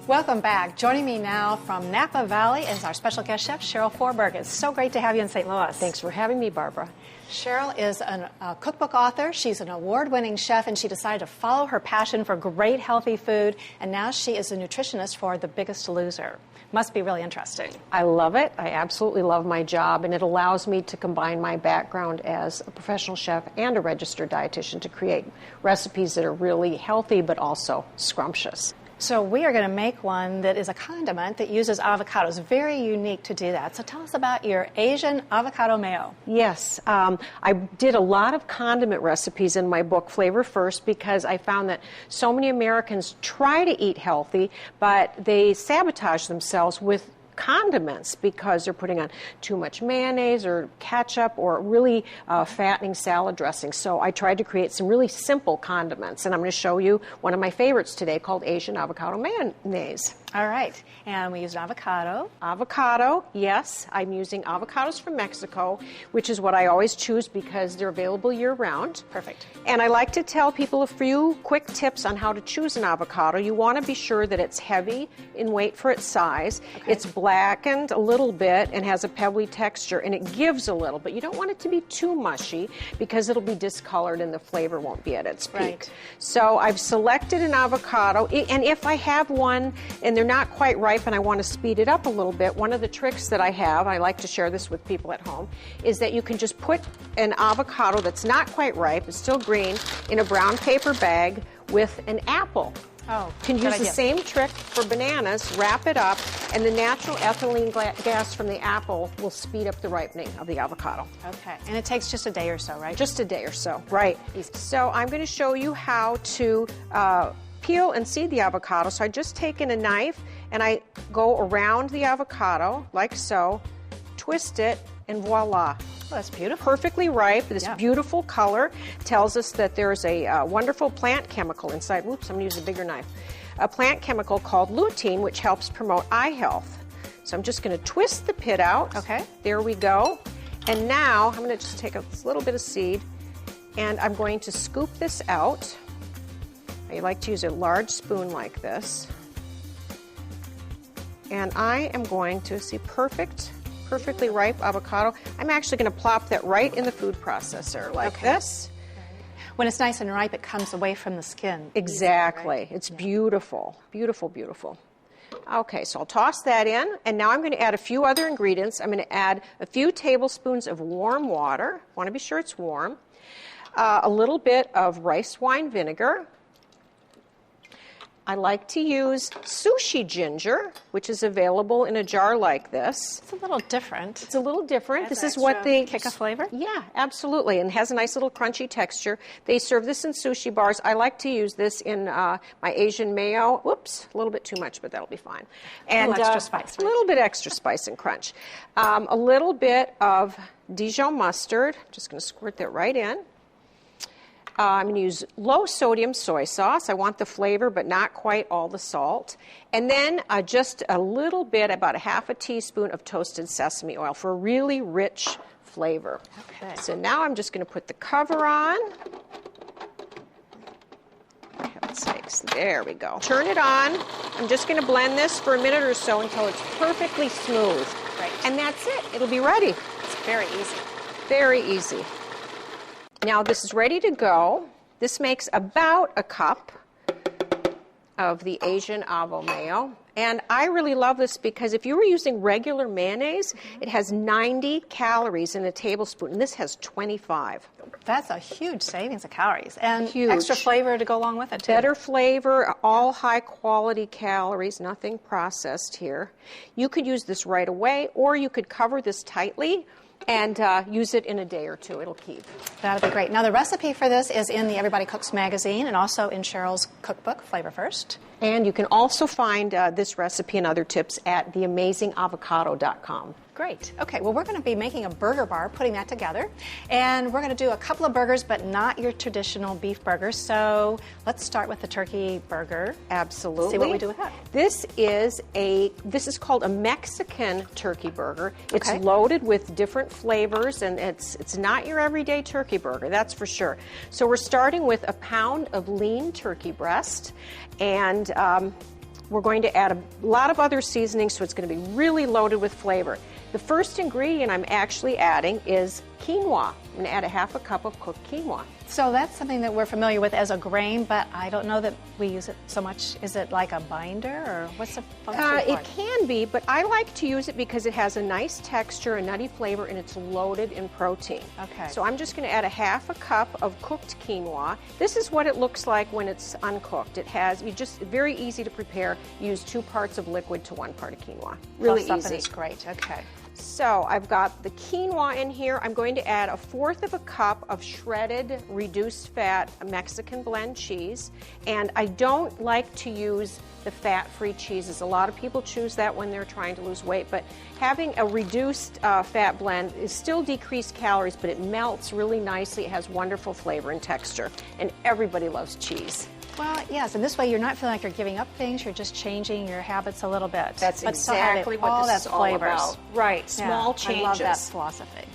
Welcome back. Joining me now from Napa Valley is our special guest chef, Cheryl Forberg. It's so great to have you in St. Louis. Thanks for having me, Barbara. Cheryl is a cookbook author. She's an award-winning chef, and she decided to follow her passion for great, healthy food, and now she is a nutritionist for The Biggest Loser. Must be really interesting. I love it. I absolutely love my job, and it allows me to combine my background as a professional chef and a registered dietitian to create recipes that are really healthy but also scrumptious. So we are going to make one that is a condiment that uses avocados. Very unique to do that. So tell us about your Asian avocado mayo. Yes, I did a lot of condiment recipes in my book, Flavor First, because I found that so many Americans try to eat healthy, but they sabotage themselves with condiments because they're putting on too much mayonnaise or ketchup or really fattening salad dressing. So I tried to create some really simple condiments, and I'm going to show you one of my favorites today called Asian avocado mayonnaise. All right, and we used avocado. Avocado, yes. I'm using avocados from Mexico, which is what I always choose because they're available year-round. Perfect. And I like to tell people a few quick tips on how to choose an avocado. You want to be sure that it's heavy in weight for its size. Okay. It's blackened a little bit and has a pebbly texture, and it gives a little, but you don't want it to be too mushy because it'll be discolored and the flavor won't be at its peak. Right. So I've selected an avocado, and if I have one and they're not quite ripe and I want to speed it up a little bit, one of the tricks that I have, I like to share this with people at home, is that you can just put an avocado that's not quite ripe, it's still green, in a brown paper bag with an apple. Oh, you can use the same trick for bananas, wrap it up, and the natural ethylene gas from the apple will speed up the ripening of the avocado. Okay, and it takes just a day or so, right? Just a day or so, right. So I'm going to show you how to peel and seed the avocado. So I just taken a knife and I go around the avocado like so, twist it, and voila. Oh, that's beautiful. Perfectly ripe. This beautiful color tells us that there's a wonderful plant chemical inside. Oops, I'm going to use a bigger knife. A plant chemical called lutein, which helps promote eye health. So I'm just going to twist the pit out. Okay. There we go. And now I'm going to just take a little bit of seed and I'm going to scoop this out. I like to use a large spoon like this. And I am going to see perfectly ripe avocado. I'm actually going to plop that right in the food processor like this. When it's nice and ripe, it comes away from the skin. Exactly. Easy, right? It's beautiful, beautiful, beautiful. Okay, so I'll toss that in, and now I'm going to add a few other ingredients. I'm going to add a few tablespoons of warm water. Want to be sure it's warm. A little bit of rice wine vinegar. I like to use sushi ginger, which is available in a jar like this. It's a little different. It's a little different. This is what they kick of flavor? Yeah, absolutely, and has a nice little crunchy texture. They serve this in sushi bars. I like to use this in my Asian mayo. Whoops, a little bit too much, but that'll be fine. And a little extra spice. A little bit extra spice and crunch. A little bit of Dijon mustard. Just going to squirt that right in. I'm going to use low sodium soy sauce. I want the flavor, but not quite all the salt. And then just a little bit, about a half a teaspoon of toasted sesame oil for a really rich flavor. Okay. So now I'm just going to put the cover on. For heaven's sakes, there we go. Turn it on. I'm just going to blend this for a minute or so until it's perfectly smooth. Right. And that's it. It'll be ready. It's very easy. Very easy. Now this is ready to go. This makes about a cup of the Asian avo mayo. And I really love this because if you were using regular mayonnaise, it has 90 calories in a tablespoon, and this has 25. That's a huge savings of calories. And huge. Extra flavor to go along with it, too. Better flavor, all high-quality calories, nothing processed here. You could use this right away, or you could cover this tightly and use it in a day or two. It'll keep. That'll be great. Now, the recipe for this is in the Everybody Cooks magazine and also in Cheryl's cookbook, Flavor First. And you can also find this recipe and other tips at theamazingavocado.com. Great. Okay, well, we're going to be making a burger bar, putting that together. And we're going to do a couple of burgers, but not your traditional beef burgers. So let's start with the turkey burger. Absolutely. See what we do with that. This is called a Mexican turkey burger. It's Okay. loaded with different flavors, and it's not your everyday turkey burger, that's for sure. So we're starting with a pound of lean turkey breast, and we're going to add a lot of other seasonings, so it's going to be really loaded with flavor. The first ingredient I'm actually adding is quinoa. I'm going to add a half a cup of cooked quinoa. So that's something that we're familiar with as a grain, but I don't know that we use it so much. Is it like a binder, or what's the function for it? It can be, but I like to use it because it has a nice texture, a nutty flavor, and it's loaded in protein. Okay. So I'm just going to add a half a cup of cooked quinoa. This is what it looks like when it's uncooked. It has, very easy to prepare. Use 2 parts of liquid to 1 part of quinoa. Really Plus easy. It's great. Okay. So I've got the quinoa in here. I'm going to add 1/4 of a cup of shredded, reduced fat Mexican blend cheese. And I don't like to use the fat-free cheeses. A lot of people choose that when they're trying to lose weight, but having a reduced fat blend is still decreased calories, but it melts really nicely. It has wonderful flavor and texture, and everybody loves cheese. Well, yes, and this way you're not feeling like you're giving up things, you're just changing your habits a little bit. That's but exactly what this is all about. Right, small changes. I love that philosophy.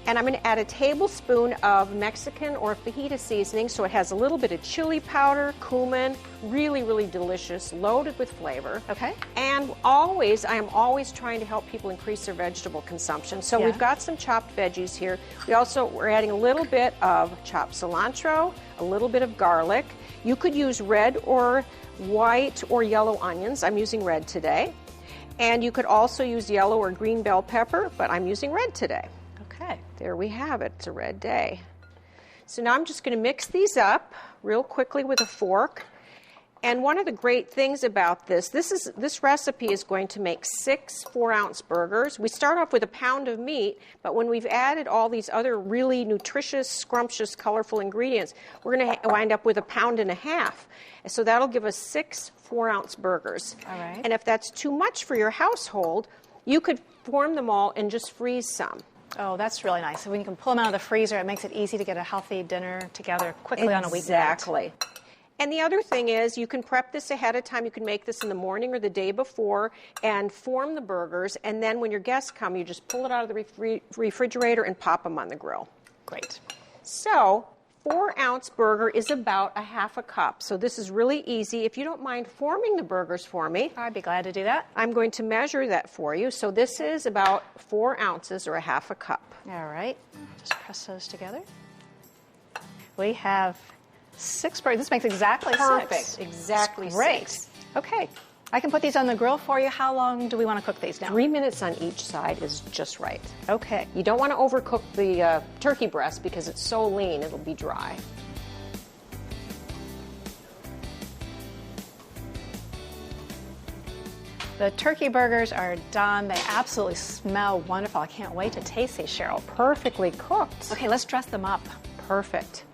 And I'm going to add a tablespoon of Mexican or fajita seasoning, so it has a little bit of chili powder, cumin, really, really delicious, loaded with flavor. Okay. And I am always trying to help people increase their vegetable consumption. So we've got some chopped veggies here. We're adding a little bit of chopped cilantro, a little bit of garlic. You could use red or white or yellow onions. I'm using red today. And you could also use yellow or green bell pepper, but I'm using red today. Okay. There we have it. It's a red day. So now I'm just going to mix these up real quickly with a fork. And one of the great things about this recipe is going to make 6 4-ounce burgers. We start off with a pound of meat, but when we've added all these other really nutritious, scrumptious, colorful ingredients, we're going to wind up with a 1.5 pounds. So that'll give us 6 4-ounce burgers. All right. And if that's too much for your household, you could form them all and just freeze some. Oh, that's really nice. So when you can pull them out of the freezer, it makes it easy to get a healthy dinner together quickly on a weeknight. Exactly. And the other thing is you can prep this ahead of time. You can make this in the morning or the day before and form the burgers. And then when your guests come, you just pull it out of the refrigerator and pop them on the grill. Great. So 4-ounce burger is about a half a cup. So this is really easy. If you don't mind forming the burgers for me, I'd be glad to do that. I'm going to measure that for you. So this is about 4 ounces or a half a cup. All right. Just press those together. We have 6 burgers. This makes exactly 6. Perfect. Exactly 6. Okay. I can put these on the grill for you. How long do we want to cook these now? 3 minutes on each side is just right. Okay. You don't want to overcook the turkey breast because it's so lean, it'll be dry. The turkey burgers are done. They absolutely smell wonderful. I can't wait to taste these, Cheryl. Perfectly cooked. Okay, let's dress them up. Perfect.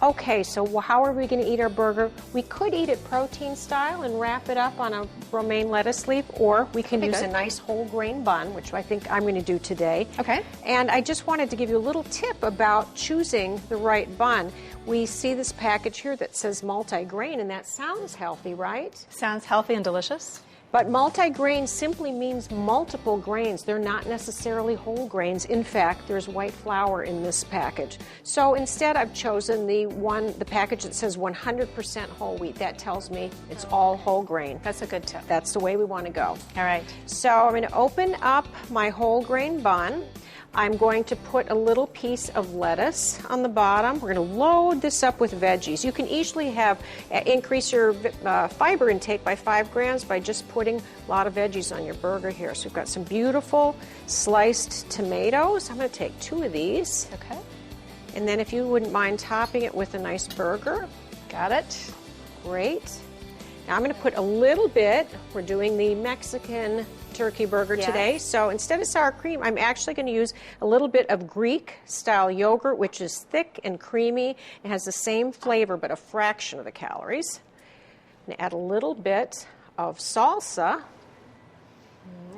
Okay, so how are we going to eat our burger? We could eat it protein style and wrap it up on a romaine lettuce leaf, or we can use a nice whole grain bun, which I think I'm going to do today. Okay. And I just wanted to give you a little tip about choosing the right bun. We see this package here that says multi-grain, and that sounds healthy, right? Sounds healthy and delicious. But multi-grain simply means multiple grains. They're not necessarily whole grains. In fact, there's white flour in this package. So instead, I've chosen the package that says 100% whole wheat. That tells me it's all whole grain. That's a good tip. That's the way we want to go. All right. So I'm going to open up my whole grain bun. I'm going to put a little piece of lettuce on the bottom. We're going to load this up with veggies. You can easily increase your fiber intake by 5 grams by just putting a lot of veggies on your burger here. So we've got some beautiful sliced tomatoes. I'm going to take 2 of these. Okay. And then if you wouldn't mind topping it with a nice burger. Got it. Great. Now I'm going to put a little bit, we're doing the Mexican turkey burger today, so instead of sour cream, I'm actually going to use a little bit of Greek-style yogurt, which is thick and creamy. It has the same flavor, but a fraction of the calories. I'm going to add a little bit of salsa,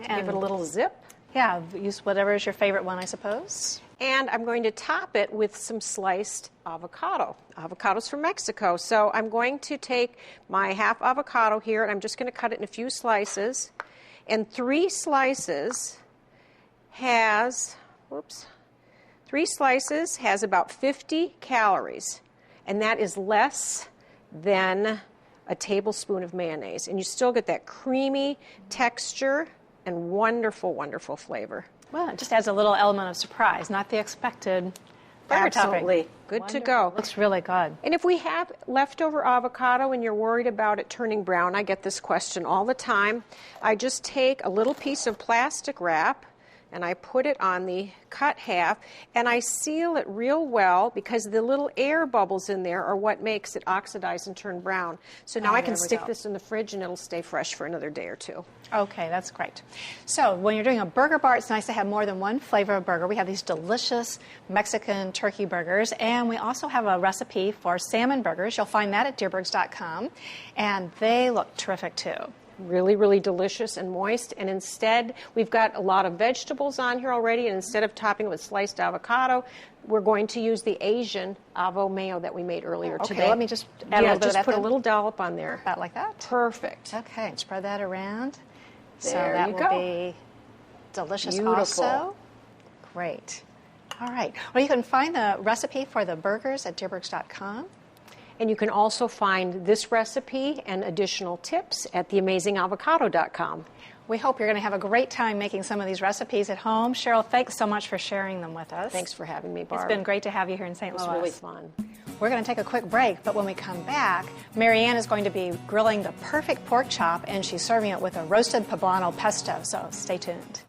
and give it a little zip. Yeah, use whatever is your favorite one, I suppose. And I'm going to top it with some sliced avocado. Avocado's from Mexico. So I'm going to take my half avocado here, and I'm just going to cut it in a few slices. And 3 slices has about 50 calories. And that is less than a tablespoon of mayonnaise. And you still get that creamy texture and wonderful, wonderful flavor. Well, it just adds a little element of surprise, not the expected burger Absolutely. topping. Good Wonderful. to go. Looks really good. And if we have leftover avocado and you're worried about it turning brown, I get this question all the time. I just take a little piece of plastic wrap and I put it on the cut half and I seal it real well because the little air bubbles in there are what makes it oxidize and turn brown. So now I can stick this in the fridge and it'll stay fresh for another day or two. Okay, that's great. So when you're doing a burger bar, it's nice to have more than one flavor of burger. We have these delicious Mexican turkey burgers, and we also have a recipe for salmon burgers. You'll find that at Dierbergs.com, and they look terrific too. Really, really delicious and moist. And instead, we've got a lot of vegetables on here already, and instead of topping it with sliced avocado, we're going to use the Asian avo mayo that we made earlier today. Okay, let me just add a little bit just of that put then. a little dollop on there. About like that? Perfect. Okay, and spread that around. So There that you will go. be delicious Beautiful. also. Great. All right. Well, you can find the recipe for the burgers at Dierbergs.com. And you can also find this recipe and additional tips at theamazingavocado.com. We hope you're going to have a great time making some of these recipes at home. Cheryl, thanks so much for sharing them with us. Thanks for having me, Barb. It's been great to have you here in St. It Louis. was really fun. We're going to take a quick break, but when we come back, Marianne is going to be grilling the perfect pork chop, and she's serving it with a roasted poblano pesto, so stay tuned.